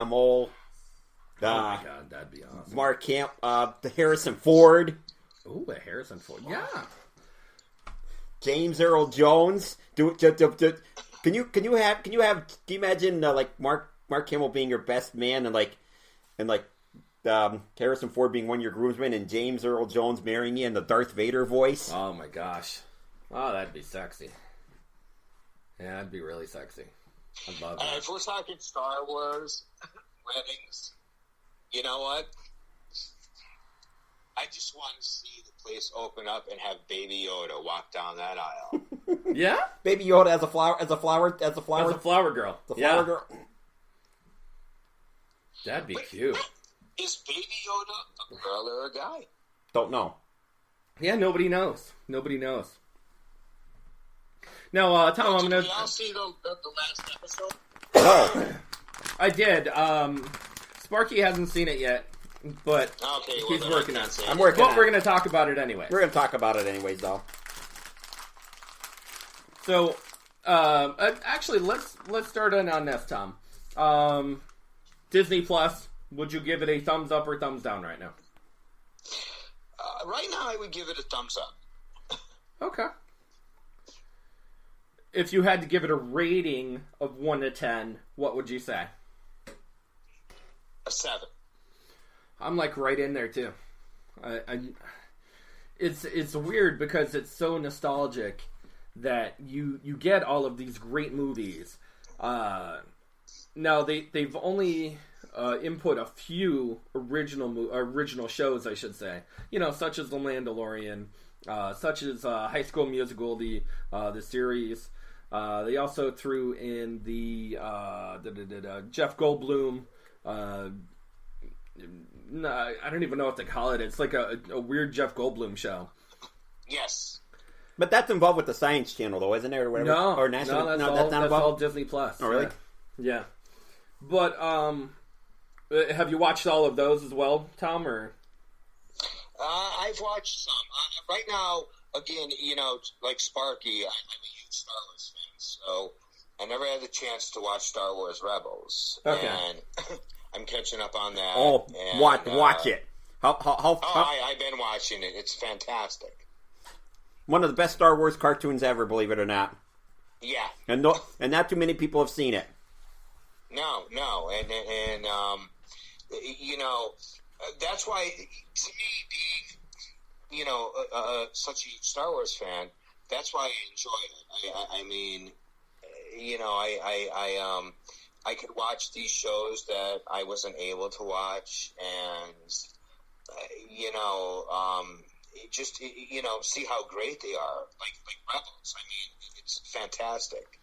Hamill. Oh my god, that'd be awesome. Mark Camp, the Harrison Ford. Ooh, a Harrison Ford. Yeah. James Earl Jones. Can you imagine like Mark Hamill being your best man and Harrison Ford being one of your groomsmen and James Earl Jones marrying you in the Darth Vader voice? Oh my gosh. Oh, that'd be sexy. Yeah, that'd be really sexy. I'd love that. If we're talking Star Wars weddings, you know what? I just want to see the place open up and have Baby Yoda walk down that aisle. Yeah? Baby Yoda as a flower As a flower girl. The flower girl. That'd be cute. Is Baby Yoda a girl or a guy? Don't know. Yeah, nobody knows. Now, Tom, I'm gonna. Did y'all see the last episode? Oh, I did. Sparky hasn't seen it yet, but he's working on it. I'm working on it. But we're gonna talk about it anyway. We're gonna talk about it anyways, though. So, actually, let's start in on this, Tom. Disney Plus. Would you give it a thumbs up or thumbs down right now? Right now, I would give it a thumbs up. Okay. If you had to give it a rating of 1 to 10, what would you say? A 7. I'm like right in there too. It's weird because it's so nostalgic that you get all of these great movies. Now they've only input a few original shows, I should say. You know, such as The Mandalorian, such as High School Musical, the series. They also threw in the Jeff Goldblum. No, I don't even know what to call it. It's like a weird Jeff Goldblum show. Yes. But that's involved with the Science Channel, though, isn't it? Or whatever. No, or National. that's all Disney Plus. Oh, really? Yeah. But have you watched all of those as well, Tom? Or I've watched some. Right now, again, you know, like Sparky, I'm a huge Star Wars fan, so I never had the chance to watch Star Wars Rebels. Okay. And I'm catching up on that. Oh, and, watch it. I've been watching it. It's fantastic. One of the best Star Wars cartoons ever, believe it or not. Yeah. And not too many people have seen it. No, and you know, that's why, to me, being, you know, such a Star Wars fan, that's why I enjoy it. I mean, you know, I could watch these shows that I wasn't able to watch, and you know, just you know, see how great they are, like Rebels. I mean, it's fantastic.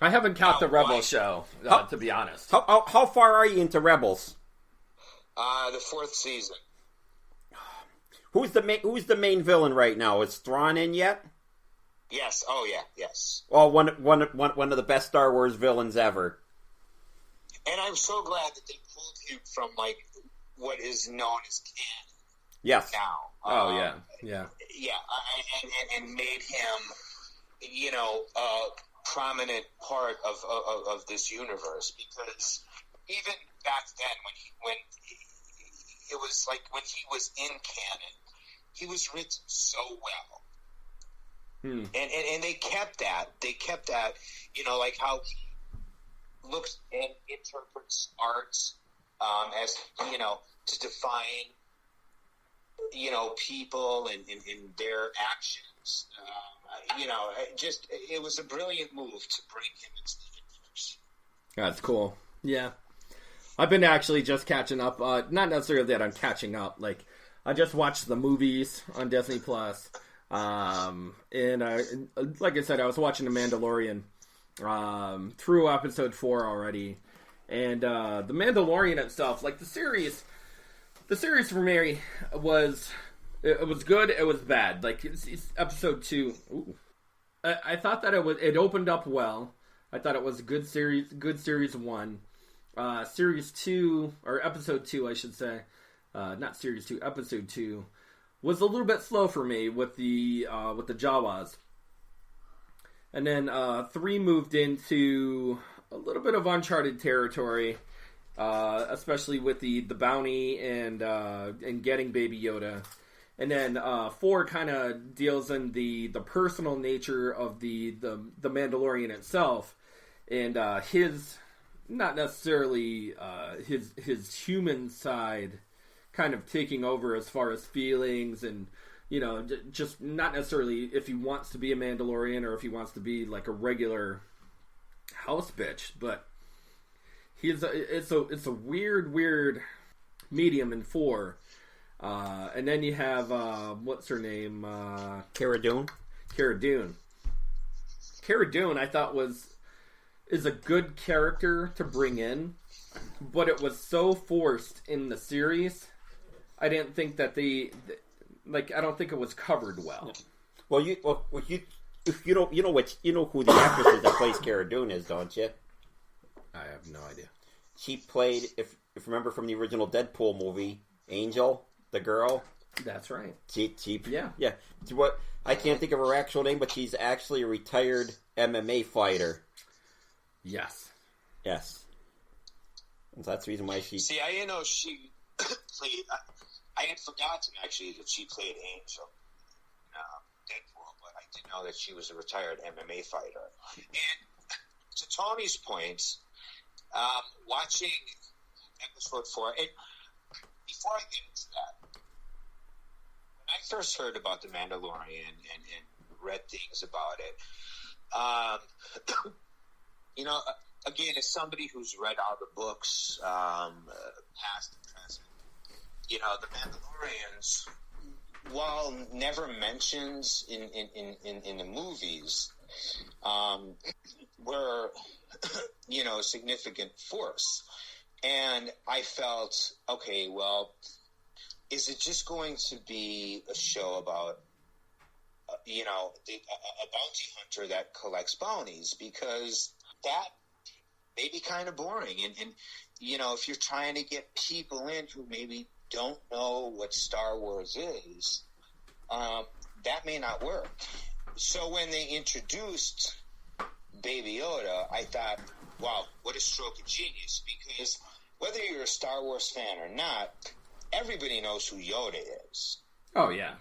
I haven't caught the Rebels show, to be honest. How far are you into Rebels? The 4th season. Who's the main villain right now? Is Thrawn in yet? Yes. Oh yeah. Yes. Oh, one of the best Star Wars villains ever. And I'm so glad that they pulled him from like what is known as canon. Yes. Now. Yeah. Yeah. And made him, you know, a prominent part of this universe, because even back then when it was like when he was in canon, he was written so well. And they kept that. You know, like how he looks and interprets arts as, you know, to define, you know, people and their actions. You know, it was a brilliant move to bring him into the universe. That's cool. Yeah. I've been actually just catching up. Not necessarily that I'm catching up. Like, I just watched the movies on Disney Plus. And like I said, I was watching The Mandalorian through episode 4 already. And The Mandalorian itself, like the series for me was good, it was bad. Like it's episode 2. Ooh. I thought that it opened up well. I thought it was a good series 1. Series 2, or episode 2, I should say. Not series 2, episode 2 was a little bit slow for me with the Jawas. And then 3 moved into a little bit of uncharted territory, especially with the bounty and getting Baby Yoda. And then 4 kind of deals in the personal nature of the Mandalorian itself, and his not necessarily his human side kind of taking over as far as feelings and, you know, just not necessarily if he wants to be a Mandalorian or if he wants to be like a regular house bitch, but it's a weird medium in 4. And then you have what's her name? Cara Dune. Cara Dune. Cara Dune, I thought is a good character to bring in, but it was so forced in the series. I didn't think that I don't think it was covered well. Well, you know who the actress is that plays Cara Dune is, don't you? I have no idea. She played, if you remember from the original Deadpool movie, Angel, the girl. That's right. She yeah. What I can't think of her actual name, but she's actually a retired MMA fighter. Yes. And so that's the reason why she. See, I didn't know she played. I had forgotten actually that she played Angel in Deadpool, but I didn't know that she was a retired MMA fighter. And to Tony's point, watching episode 4, and before I get into that, when I first heard about the Mandalorian and read things about it, you know, again, as somebody who's read all the books, past and present, you know, the Mandalorians, while never mentioned in the movies, were, you know, a significant force. And I felt, okay, well, is it just going to be a show about, you know, a bounty hunter that collects bounties? Because that may be kind of boring. And, you know, if you're trying to get people in who maybe don't know what Star Wars is, that may not work. So when they introduced Baby Yoda, I thought, wow, what a stroke of genius. Because whether you're a Star Wars fan or not, everybody knows who Yoda is. Oh, yeah.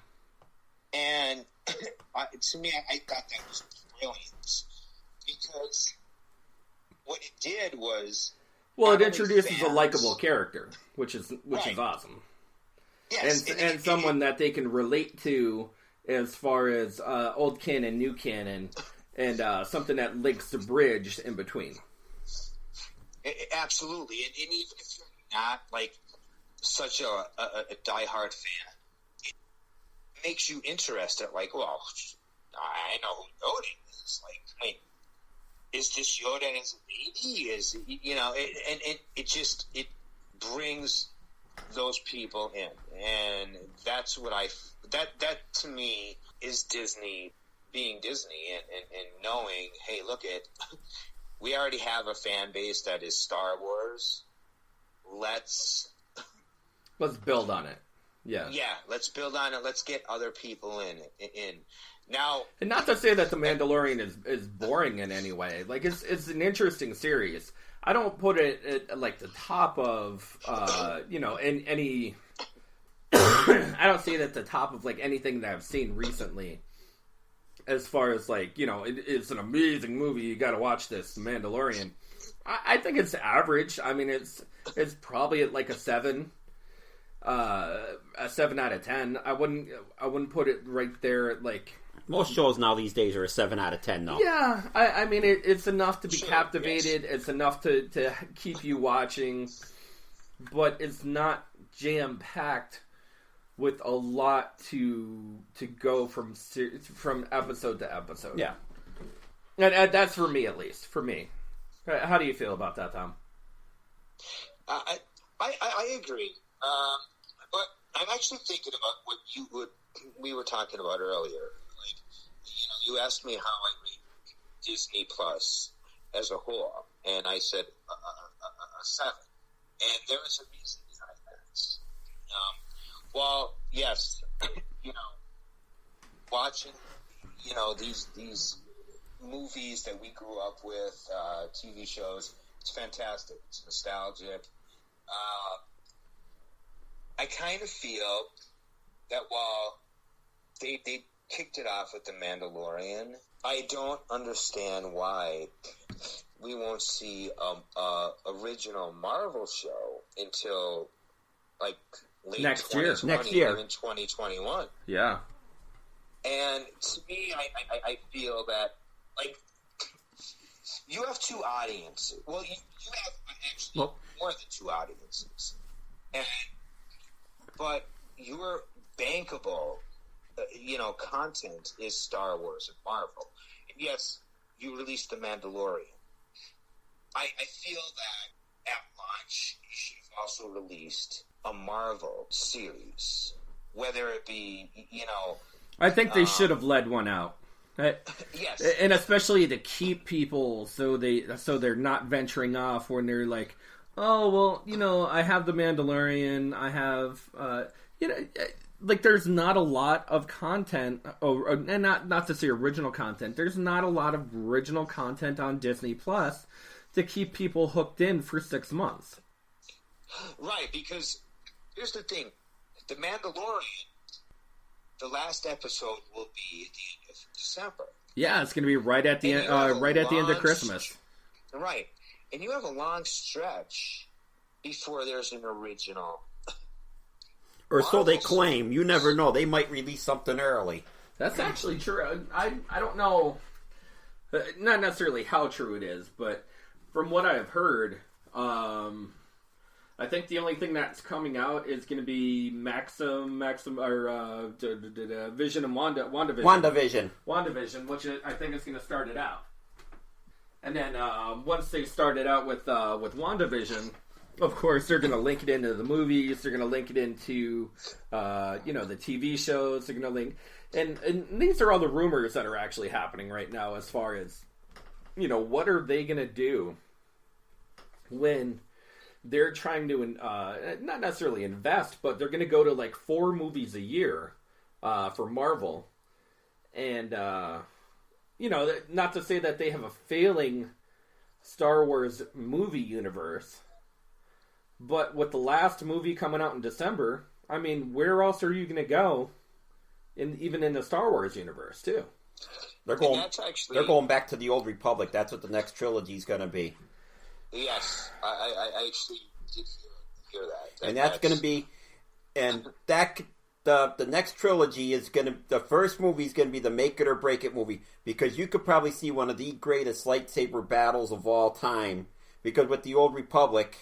And to me, I thought that was brilliant. Because what it did was... Well, it introduces a likable character, which is right. Awesome. Yes. And someone that they can relate to as far as old canon, new canon, and something that links the bridge in between. Absolutely. And even if you're not, like, such a diehard fan, it makes you interested. Like, well, I know who Yoda is. Like, wait, is this Yoda as a baby? Is, you know, it brings those people in. And that's what that to me is Disney being Disney and knowing, hey, look at, we already have a fan base that is Star Wars. Let's build on it. Yeah. Yeah, let's build on it. Let's get other people in. Now, and not to say that The Mandalorian is boring in any way. Like, it's an interesting series. I don't put it at like the top of you know, in any I don't see it at the top of like anything that I've seen recently. As far as like, you know, it's an amazing movie. You got to watch this, The Mandalorian. I think it's average. I mean, it's probably at like a 7 out of 10. I wouldn't put it right there at like. Most shows now these days are a 7 out of 10, though. Yeah, I mean, it's enough to be sure, captivated. Yes. It's enough to keep you watching, but it's not jam packed with a lot to go from episode to episode. Yeah, and that's for me, at least for me. How do you feel about that, Tom? I agree, but I'm actually thinking about what we were talking about earlier. Like, you know, you asked me how I rate Disney Plus as a whole, and I said a 7, and there is a reason behind that. Well, yes, you know, watching, you know, these movies that we grew up with, TV shows. It's fantastic. It's nostalgic. I kind of feel that while they kicked it off with The Mandalorian, I don't understand why we won't see a original Marvel show until like late next year, even 2021. Yeah. And to me, I feel that like you have two audiences. Well, you have actually more than two audiences, but your bankable, content is Star Wars and Marvel. And yes, you released The Mandalorian. I feel that at launch you should have also released a Marvel series, whether it be, I think they should have led one out. Yes, and especially to keep people so they're not venturing off when they're like, oh well, I have The Mandalorian, I have like there's not a lot of content, and not to say original content. There's not a lot of original content on Disney Plus to keep people hooked in for 6 months. Right, because here's the thing: The Mandalorian, the last episode will be at the end of December. Yeah, it's going to be right at the end of Christmas. Right, and you have a long stretch before there's an original. Or so they claim. You never know. They might release something early. That's actually true. I don't know, not necessarily how true it is, but from what I've heard, I think the only thing that's coming out is going to be Vision and WandaVision. WandaVision, which I think is going to start it out. And then once they start it out with WandaVision, of course, they're going to link it into the movies. They're going to link it into, the TV shows. They're going to link, and these are all the rumors that are actually happening right now. As far as, what are they going to do when they're trying to, not necessarily invest, but they're going to go to like 4 movies a year for Marvel, and not to say that they have a failing Star Wars movie universe. But with the last movie coming out in December, I mean, where else are you going to go? Even in the Star Wars universe, too. They're going back to the Old Republic. That's what the next trilogy is going to be. Yes, I actually did hear that. And that's going to be, and that the next trilogy is going to, the first movie is going to be the make it or break it movie, because you could probably see one of the greatest lightsaber battles of all time. Because with the Old Republic,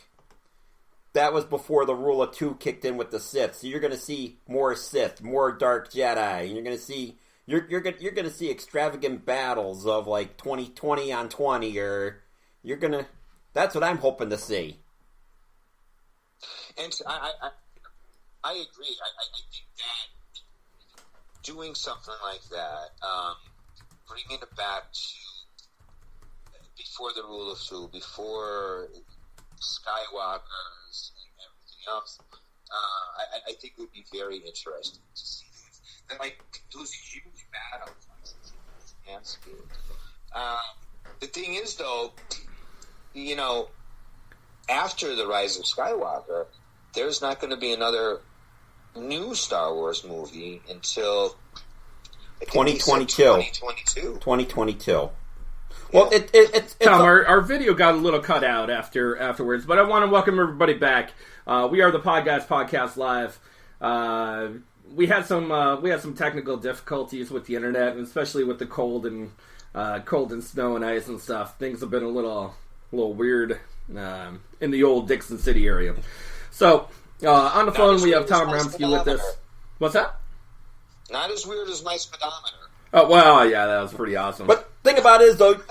that was before the rule of 2 kicked in with the Sith. So you're going to see more Sith, more Dark Jedi, and you're going to see you're going to see extravagant battles of like 20 on 20, or you're going to. That's what I'm hoping to see. And I agree. I think that doing something like that, bringing it back to before the rule of 2, before Skywalkers and everything else, I think it would be very interesting to see that, like those huge battles on landscape. The thing is, though, after the Rise of Skywalker, there's not going to be another new Star Wars movie until 2022. 2022. Well, it's Tom, our video got a little cut out afterwards, but I want to welcome everybody back. We are the Podguyz Podcast Live. We had some technical difficulties with the internet, and especially with the cold and snow and ice and stuff. Things have been a little weird in the old Dixon City area. So on the phone we have Tom Ramsky with us. What's that? Not as weird as my speedometer. Oh, well, yeah, that was pretty awesome. But thing about it is, though,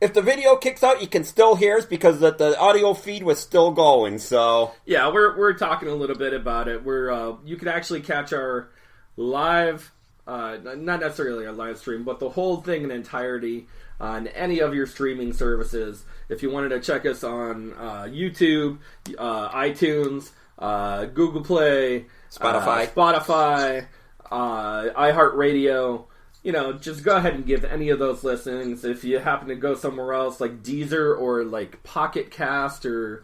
if the video kicks out, you can still hear us because the audio feed was still going. So yeah, we're talking a little bit about it. You can actually catch our live, not necessarily our live stream, but the whole thing in entirety on any of your streaming services. If you wanted to check us on YouTube, iTunes, Google Play, Spotify, iHeartRadio. just go ahead and give any of those listings. If you happen to go somewhere else like Deezer or like Pocket Cast or